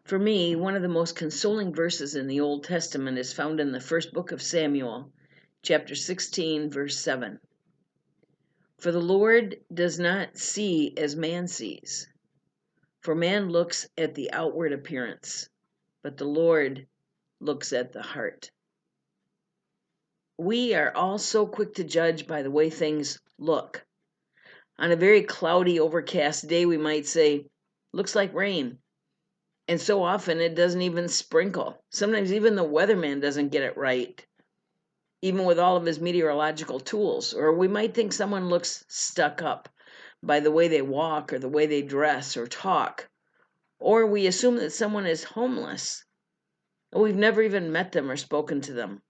For me, one of the most consoling verses in the Old Testament is found in the first book of Samuel, chapter 16, verse 7. For the Lord does not see as man sees, for man looks at the outward appearance, but the Lord looks at the heart. We are all so quick to judge by the way things look. On a very cloudy, overcast day, we might say, looks like rain. And so often it doesn't even sprinkle. Sometimes even the weatherman doesn't get it right, even with all of his meteorological tools. Or we might think someone looks stuck up by the way they walk or the way they dress or talk. Or we assume that someone is homeless. We've never even met them or spoken to them.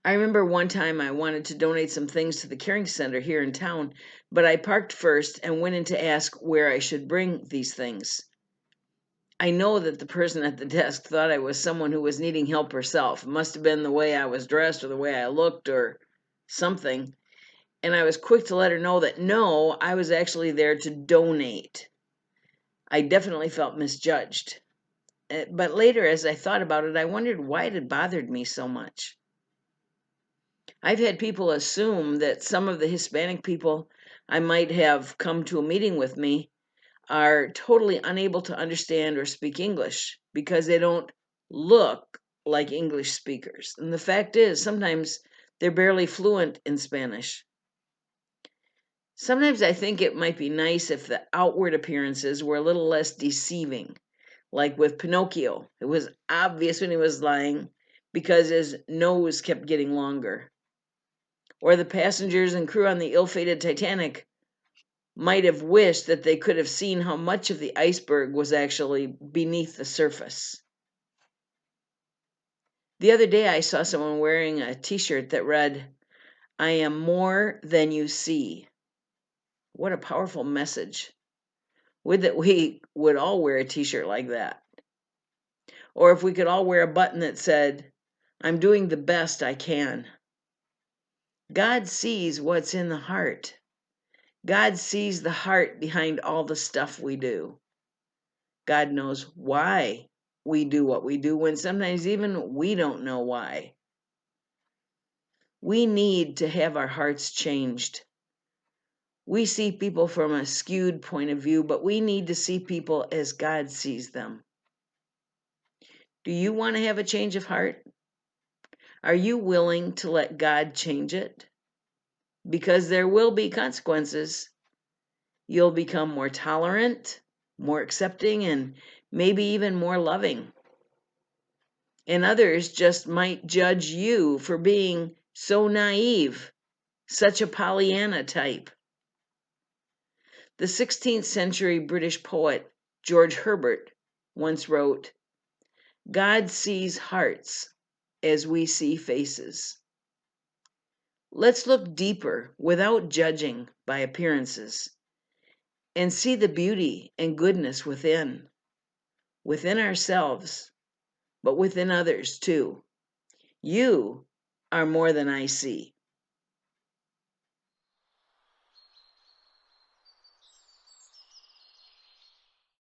I remember one time I wanted to donate some things to the caring center here in town, but I parked first and went in to ask where I should bring these things. I know that the person at the desk thought I was someone who was needing help herself. It must have been the way I was dressed or the way I looked or something. And I was quick to let her know that no, I was actually there to donate. I definitely felt misjudged. But later, as I thought about it, I wondered why it had bothered me so much. I've had people assume that some of the Hispanic people I might have come to a meeting with me are totally unable to understand or speak English because they don't look like English speakers. And the fact is, sometimes they're barely fluent in Spanish. Sometimes I think it might be nice if the outward appearances were a little less deceiving. Like with Pinocchio, it was obvious when he was lying because his nose kept getting longer. Or the passengers and crew on the ill-fated Titanic might have wished that they could have seen how much of the iceberg was actually beneath the surface. The other day I saw someone wearing a t-shirt that read, "I am more than you see." What a powerful message. Would that we would all wear a t-shirt like that. Or if we could all wear a button that said, "I'm doing the best I can." God sees what's in the heart. God sees the heart behind all the stuff we do. God knows why we do what we do when sometimes even we don't know why. We need to have our hearts changed. We see people from a skewed point of view, but we need to see people as God sees them. Do you want to have a change of heart? Are you willing to let God change it? Because there will be consequences. You'll become more tolerant, more accepting, and maybe even more loving. And others just might judge you for being so naive, such a Pollyanna type. The 16th century British poet George Herbert once wrote, "God sees hearts as we see faces." Let's look deeper without judging by appearances and see the beauty and goodness within ourselves, but within others too. You are more than I see.